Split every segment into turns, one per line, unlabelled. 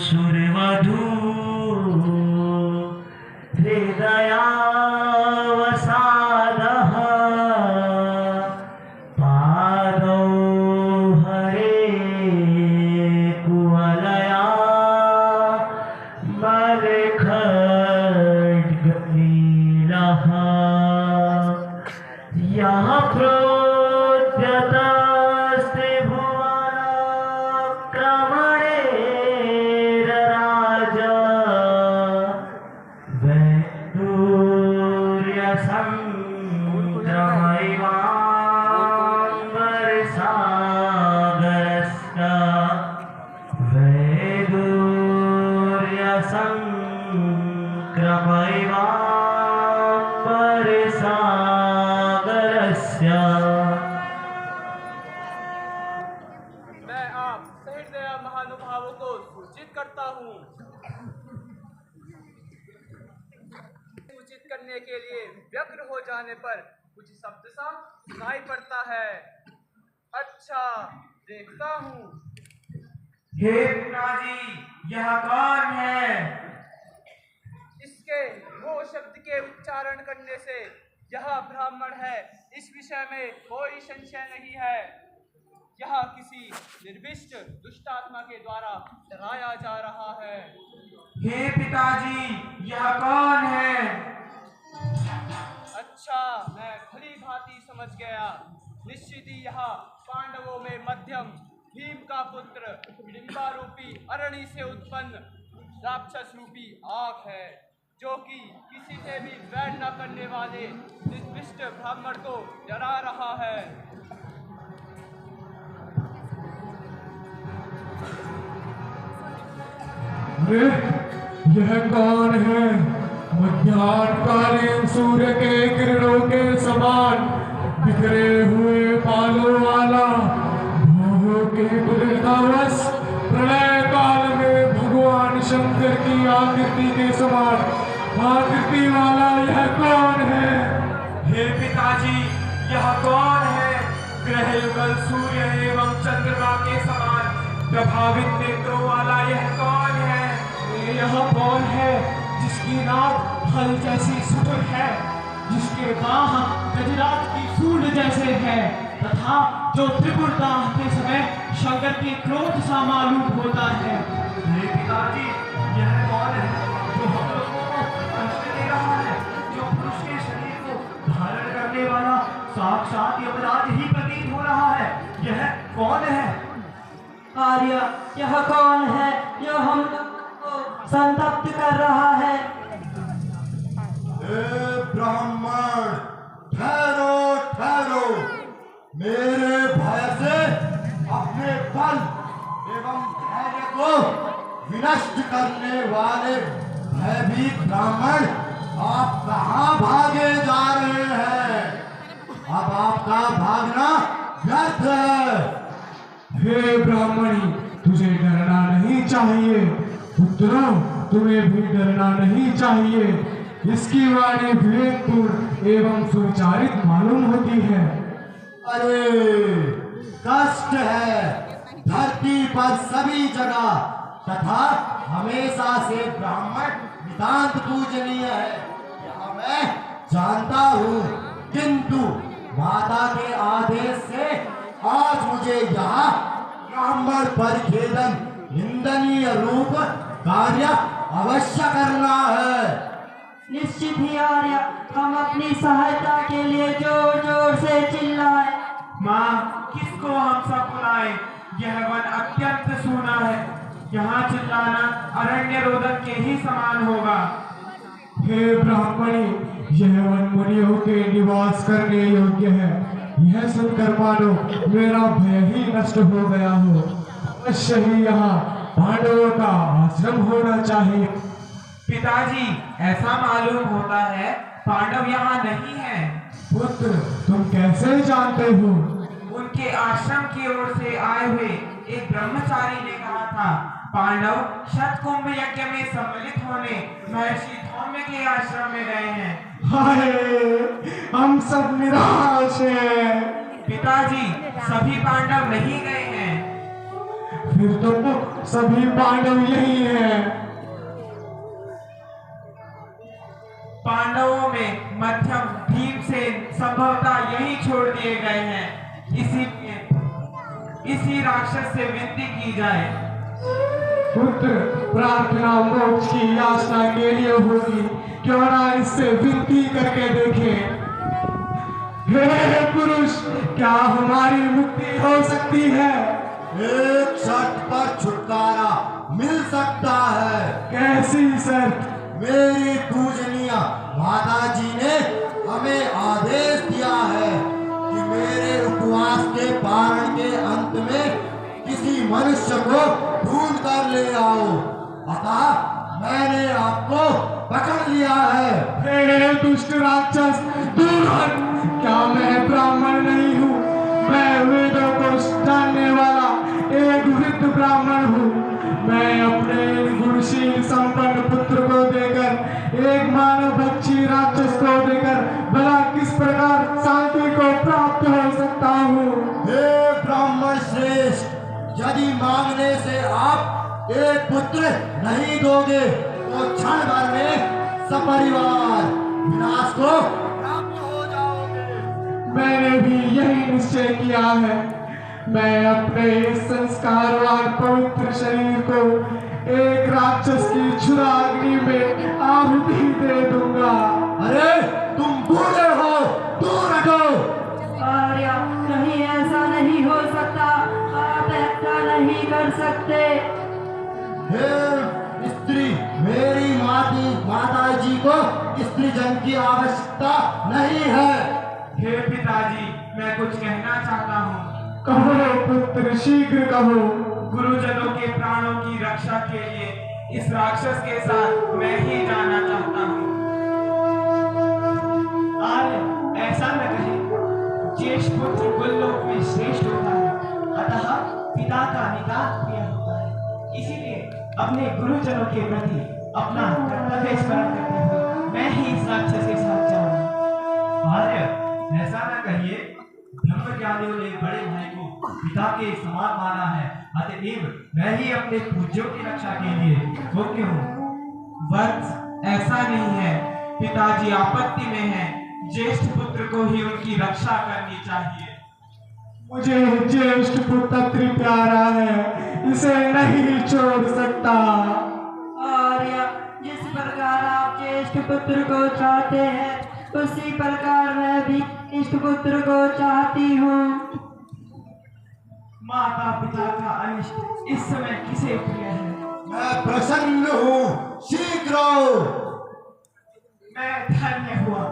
सुरवधू हृदयावसादः पादौ हरे कुवलया मरखड्गलीलः यः प्रोद्यतस्ते भुवनाक्रमणेरराजा
मैं आप सहृदय महानुभावों को सूचित करता हूँ। सूचित करने के लिए व्यग्र हो जाने पर कुछ शब्द सा सुनाई पड़ता है। अच्छा, देखता हूँ।
हे पिताजी, यह कौन है?
इसके वो शब्द के उच्चारण करने से यह ब्राह्मण है, इस विषय में कोई संशय नहीं है। यह किसी निर्दिष्ट दुष्ट आत्मा के द्वारा डराया जा रहा है।
हे पिताजी, यह कौन है?
अच्छा, मैं भली भांति समझ गया। निश्चित ही यह पांडवों में मध्यम भीम का पुत्र हिडिंबा रूपी अरणी से उत्पन्न राक्षस रूपी आग है, जो कि किसी से भी वैर न करने वाले निकृष्ट ब्राह्मण को डरा रहा है।
यह कौन है? मध्याह्नकालीन सूर्य के किरणों के समान बिखरे हुए बालों वाला, भवों के कुलतावस प्रलय काल में भगवान शंकर की आकृति के समान आकृति वाला यह कौन है?
हे पिताजी, यह कौन है? ग्रह युगल सूर्य एवं चंद्रमा के समान प्रभावित नेत्रों वाला यह कौन है?
यह कौन है जिसकी नाक हल जैसी सुतुर है, जिसके बाह गजराज की सूंड जैसे है, तथा जो त्रिपुरदाह के समय शंकर के क्रोध सा मालूम होता है?
हे पिताजी, यह कौन है जो हम लोगों को कष्ट दे रहा है, जो पुरुष के शरीर को धारण करने वाला साक्षात यमराज ही प्रतीत हो रहा है? यह कौन है?
आर्य, यह कौन है जो हम लोग को संतप्त कर रहा है?
ब्राह्मण, ठहरो ठहरो। मेरे भय से अपने बल एवं धैर्य को विनष्ट करने वाले भयभीत ब्राह्मण, आप कहाँ भागे जा रहे हैं? अब आपका भागना व्यर्थ है।
हे ब्राह्मणी, तुझे डरना नहीं चाहिए। पुत्रों, तुम्हें भी डरना नहीं चाहिए। इसकी वाणी विवेकपूर्ण एवं सुविचारित मालूम होती है।
अरे, कष्ट है धरती पर सभी जगह तथा हमेशा से ब्राह्मण नितांत पूजनीय है, यह मैं जानता हूँ, किंतु माता के आदेश से आज मुझे यहाँ ब्राह्मण परिच्छेदन निंदनीय रूप कार्य अवश्य करना है।
निश्चित ही आर्य, हम अपनी सहायता के लिए जोर जोर से चिल्लाए।
माँ, किसको हम सब बुलाएं? यह वन अत्यंत सूना है, यहाँ चिल्लाना अरण्य रोदन के ही समान होगा।
हे ब्राह्मणी, यह वन मुनियों के निवास करने योग्य है। यह सुनकर मानो मेरा भय ही नष्ट हो गया हो। अवश्य ही यहाँ पांडवों का आश्रम होना चाहिए।
पिताजी, ऐसा मालूम होता है पांडव यहाँ नहीं है।
पुत्र, तुम कैसे जानते हो?
उनके आश्रम की ओर से आए हुए एक ब्रह्मचारी ने कहा था, पांडव शतकुंभ यज्ञ में सम्मिलित होने महर्षि धौम्य के आश्रम में गए हैं।
हाय, हम सब निराश हैं।
पिताजी, सभी पांडव नहीं गए हैं।
फिर तो सभी पांडव यही हैं।
पांडवों में मध्यम भीमसेन संभवतः यही छोड़ दिए गए हैं। इसी राक्षस से विनती की जाए।
पुत्र, प्रार्थना मोक्ष की याचना के लिए होगी, क्यों ना इससे विनती करके देखें। हे पुरुष, क्या हमारी मुक्ति हो सकती है?
एक शर्त पर छुटकारा मिल सकता है।
कैसी शर्त?
मेरी पूजनीय माता जी ने हमें आदेश दिया है कि मेरे उपवास के पारण के अंत में किसी मनुष्य को ढूंढ कर ले आओ। अतः मैंने आपको पकड़ लिया है।
हे दुष्ट राक्षस, दूर हट। क्या मैं ब्राह्मण नहीं हूँ? मैं वेदों को जानने वाला एक वृद्ध ब्राह्मण हूँ। मैं अपने गुणशील संपन्न पुत्र को देकर एक मानव भक्षी राक्षस को देकर भला किस प्रकार शांति को प्राप्त हो सकता हूँ?
हे ब्राह्मण श्रेष्ठ, यदि मांगने से आप एक पुत्र नहीं दोगे तो क्षण भर में सपरिवार विनाश को प्राप्त हो जाओगे।
मैंने भी यही निश्चय किया है। मैं अपने इस संस्कारवान पवित्र शरीर को एक राक्षस की क्षुराग्नि में आहुति दे दूंगा।
अरे तुम बूढ़े हो, दूर हटो।
आर्य, नहीं ऐसा नहीं हो सकता। आप ऐसा नहीं कर सकते।
हे स्त्री, मेरी माता जी को स्त्री जन की आवश्यकता नहीं है।
हे पिताजी, मैं कुछ कहना चाहता हूँ।
कहो पुत्र, शीघ्र कहो।
गुरुजनों के प्राणों की रक्षा के लिए इस राक्षस के साथ मैं ही जाना चाहता हूँ।
आर्य, ऐसा न कहे। ज्येष्ठ पुत्र कुललोक में श्रेष्ठ होता है, अतः पिता का नितांत प्रिय होता है। इसीलिए अपने गुरुजनों के प्रति अपना कर्तव्य स्मरण करते हुए मैं ही इस राक्षस के साथ जाऊंगा। आर्य, ऐसा न कहिए। ब्रह्मज्ञानियों ने बड़े भाई को पिता के समान माना है, अतएव मैं ही अपने पूज्यों की रक्षा के लिए योग्य हूँ।
वत्स, ऐसा नहीं है। पिताजी आपत्ति में हैं। ज्येष्ठ पुत्र को ही उनकी रक्षा करनी चाहिए।
मुझे ज्येष्ठ पुत्र अति प्यारा है, इसे नहीं छोड़ सकता।
आर्य, जिस प्रकार आप ज्येष्ठ पुत्र को चाहते हैं, उसी प्रकार मैं भी इष्ट पुत्र को चाहती हूँ।
माता पिता का अनिष्ट इस समय किसे प्रिय है?
मैं प्रसन्न हूँ, शीघ्र आओ।
मैं धन्य हुआ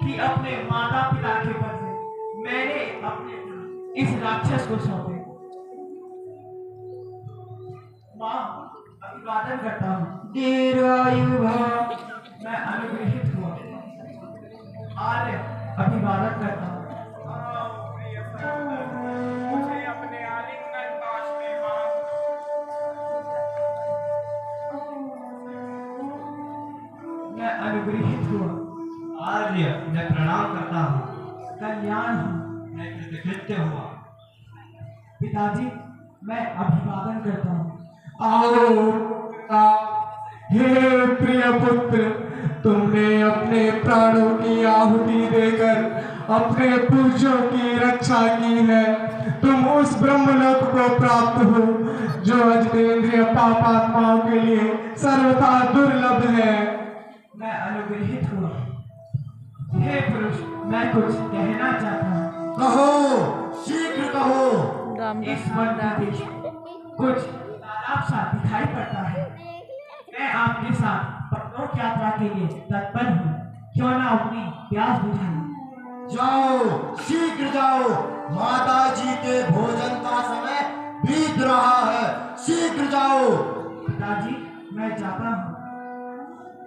कि अपने माता पिता के बदले मैंने अपने इस राक्षस को सौंपे। माँ, अभिवादन करता हूँ।
दीर्घायु भव।
मैं अनुग्रहित हुआ। आर्य, अभिवादन करता हूँ।
मुझे अपने आलिंगन पास में मांग।
मैं अनुग्रहित हुआ। आर्य, मैं प्रणाम करता हूँ। कल्याण हूँ, मैं कृतकृत्य हुआ। पिताजी, मैं अभिवादन करता हूँ।
आओ। हे प्रिय पुत्र, तुमने अपने प्राणों की आहुति देकर अपने पूज्यों की रक्षा की है। तुम उस ब्रह्मलोक को प्राप्त हो जो अजितेंद्रिय पापात्माओं के लिए सर्वथा दुर्लभ है।
मैं अनुग्रहित हुआ। हे पुरुष, मैं कुछ कहना चाहता हूँ।
कहो, शीघ्र कहो।
इस वन का देश कुछ तालाब सा दिखाई पड़ता है। मैं आपके साथ परलोक यात्रा के लिए तत्पर हूँ। क्यों ना अपनी प्यास बुझाऊं।
जाओ, शीघ्र जाओ। माता जी के भोजन का समय बीत रहा है, शीघ्र जाओ।
पिताजी, मैं जाता हूँ।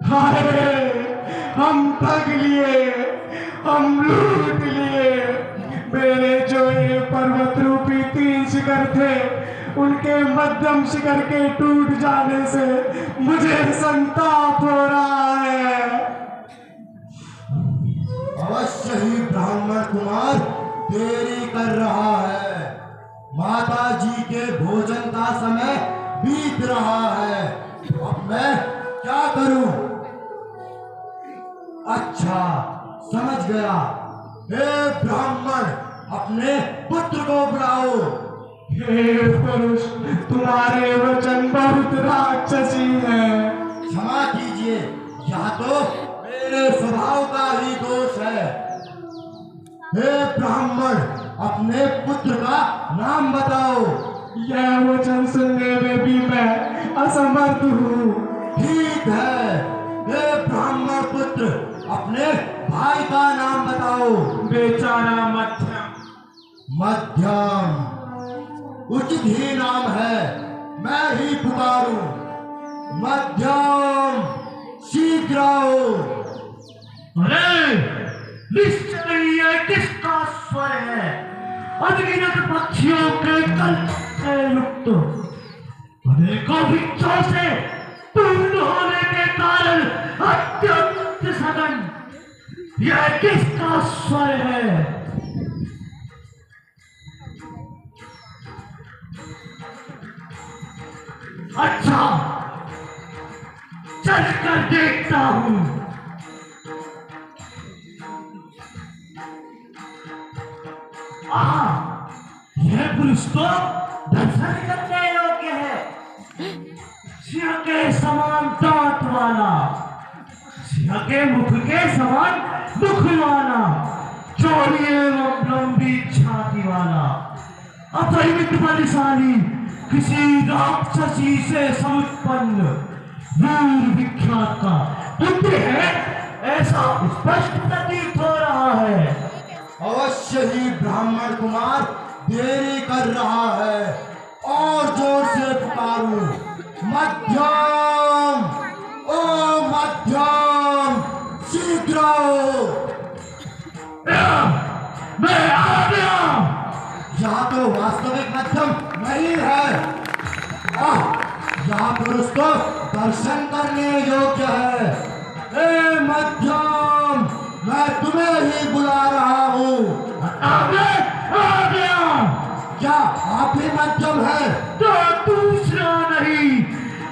हाय, हम ठग लिए, हम लूट लिए। मेरे जो ये पर्वत रूपी 3 शिखर थे, उनके मध्यम शिखर के टूट जाने से मुझे संताप हो रहा है।
अवश्य ही ब्राह्मण कुमार देरी कर रहा है। माता जी के भोजन का समय बीत रहा है। अब मैं क्या करूं? अच्छा, समझ गया। हे ब्राह्मण, अपने पुत्र को बुलाओ।
हे पुरुष, तुम्हारे वचन बहुत राक्षसी है।
क्षमा कीजिए, यह तो मेरे स्वभाव का ही दोष है। हे ब्राह्मण, अपने पुत्र का नाम बताओ।
यह वचन सुनने में भी मैं असमर्थ हूँ।
ठीक है। हे ब्राह्मण पुत्र, अपने भाई का नाम बताओ।
बेचारा मध्यम।
मध्यम उचित ही नाम है, मैं ही पुकारूं। मध्यम, शीघ्र आओ।
अरे निश्चय ये किसका स्वर है? अनगिनत पक्षियों के कल्प से युक्त, अनेकों वृक्षों से पूर्ण होने के कारण अत्यंत सघन, यह किसका स्वर है? अच्छा, चल कर देखता हूं। यह पुरुष तो दर्शन करने योग्य है। सिंह के समान दांत वाला, सिंह के मुख के समान मुख वाला, चौड़ी एवं लंबी छाती वाला, अपरिमित बलशाली, किसी राक्षसी से समुत्पन्न वीर विख्यात का पुत्र है, ऐसा स्पष्ट प्रतीत हो रहा है।
अवश्य ही ब्राह्मण कुमार देरी कर रहा है, और जोर से पुकारूं। मध्यम, ओ मध्यम, शीघ्र आओ।
मैं आ गया।
यह तो वास्तविक मध्यम नहीं है। यह पुरुष तो दर्शन करने योग्य है। हे मध्यम, मैं तुम्हें ही बुला रहा हूँ।
आ गया।
क्या आप ही मध्यम है?
तो दूसरा नहीं,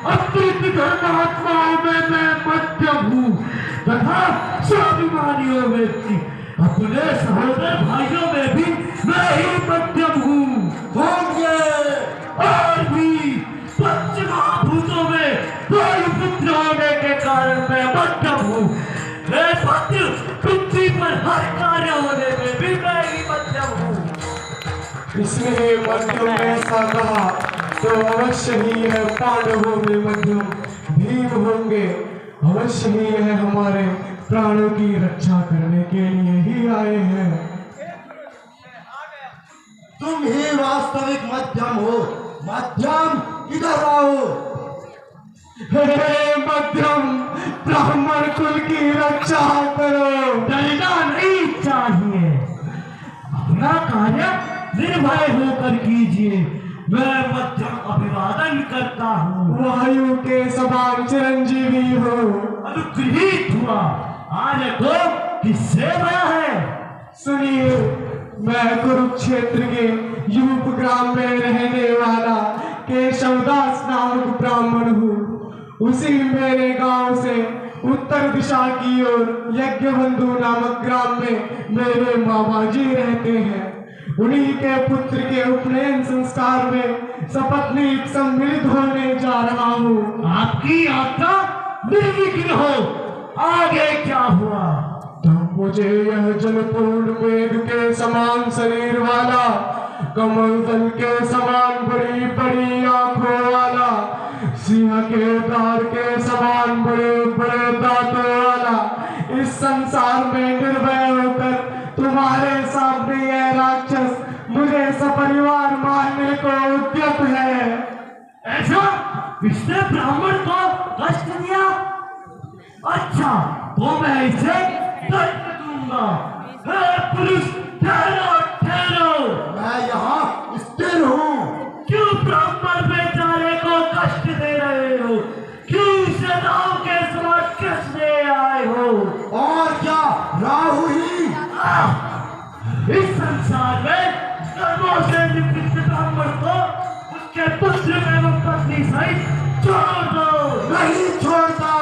अद्भुत धर्मात्माओं में मैं मध्यम हूँ, तथा स्वाभिमानियों में भी, अपने सहोदर भाइयों में भी मैं ही मध्यम हूँ।
होंगे
और भी पंचमहाभूतों में वायुपुत्र होने के कारण मैं मध्यम हूँ। मैं पुत्र पृथ्वी पर हर कार्य होने में भी मैं ही मध्यम हूँ।
इसलिए मध्यम ने ऐसा कहा, तो अवश्य ही यह पांडवों में मध्यम भीम होंगे। अवश्य ही यह हमारे प्राणों की रक्षा करने के लिए ही आए हैं।
तुम ही वास्तविक मध्यम हो। मध्यम, इधर आओ।
हे मध्यम, ब्राह्मण कुल की रक्षा करो।
डरना नहीं चाहिए, अपना कार्य निर्भय होकर कीजिए। मैं मध्यम अभिवादन करता हूँ।
वायु के समान चिरंजीवी हो।
अनुग्रहित हुआ। आज को किससे बड़ा है?
सुनिए, मैं कुरुक्षेत्र के यूप ग्राम में रहने वाला केशवदास नामक ब्राह्मण हूँ। उसी मेरे गांव से उत्तर दिशा की ओर यज्ञबंधु नामक ग्राम में मेरे मामा जी रहते हैं। उन्हीं के पुत्र के उपनयन संस्कार में सपत्नीक सम्मिलित होने जा रहा हूँ।
आपकी यात्रा निर्विघ्न हो। आगे क्या हुआ?
तब मुझे यह जलपूर्ण मेघ के समान शरीर वाला, कमल दल के समान बड़ी बड़ी आंखों वाला, सिंह के दार के समान बड़े बड़े दांतों वाला, इस संसार में निर्भय होकर तुम्हारे सामने यह राक्षस मुझे सपरिवार मारने को उद्यत है।
ऐसा इसने ब्राह्मण को कष्ट दिया? अच्छा, तो मैं इसे दंड दूंगा। हे पुरुष, ठहरो ठहरो।
मैं यहाँ स्थिर हूँ।
क्यों ब्राह्मण बेचारे को कष्ट दे रहे हो? क्यों इसे राव के समान कसने आए हो?
और क्या राहु ही?
इस संसार में कर्मों से निवृत्त ब्राह्मण धरती सहित छोड़ दो।
नहीं छोड़ता।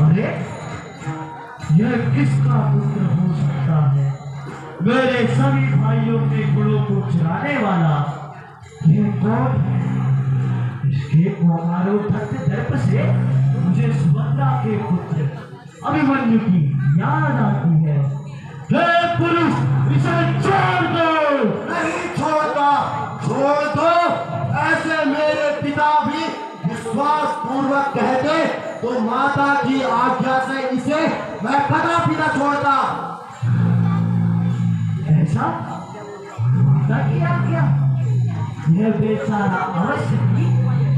अरे यह किसका पुत्र हो सकता है? मेरे सभी भाइयों के गुणों को चुराने वाला यह कौन है? इसके कुमारोद्धत दर्प से मुझे सुभद्रा के पुत्र अभिमन्यु की याद आती है। हे पुरुष, इसे छोड़ दो।
नहीं छोड़ता। छोड़ दो। ऐसे मेरे पिता भी विश्वास पूर्वक कहते तो माता की आज्ञा से इसे मैं कदापि न छोड़ता।
ऐसा माता की आज्ञा? यह बेचारा अवश्य ही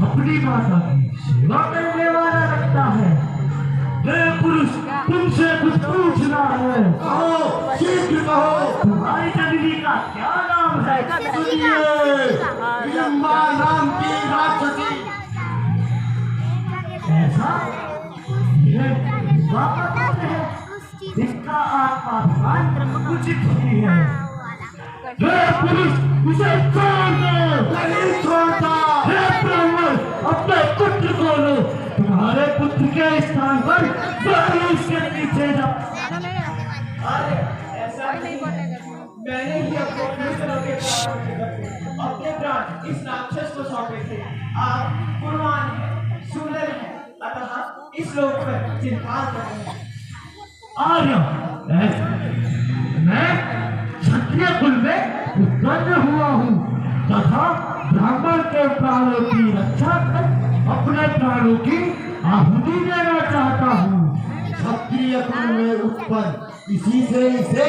अपनी माता की सेवा करने वाला लगता है। हे पुरुष, तुमसे कुछ पूछना है।
कहो, शीघ्र कहो।
तुम्हारी जननी का क्या नाम है?
सुनिए, विलंबा नाम की राक्षसी।
ऐसा? यह विलंबा का पुत्र है, इसका आत्माभिमान उचित ही है। हे पुरुष, उसे छोड़ दो।
नहीं छोड़ता।
हे ब्राह्मण, अपने पुत्र को लो। तुम्हारे पुत्र के स्थान पर वही उसके पीछे जाओ।
अरे ऐसा नहीं, मैंने ही अपने प्राण इस राक्षस को सौंपे थे। आप गुणवान हैं, सुंदर हैं, अतः इस लोक पर चिंता कर रहे हैं।
आर्य, मैं क्षत्रिय कुल में उत्पन्न हुआ हूँ तथा ब्राह्मण के प्राणों की रक्षा कर अपने प्राणों की आहुति देना चाहता हूँ।
क्षत्रिय कुल में उत्पन्न, इसी से इसे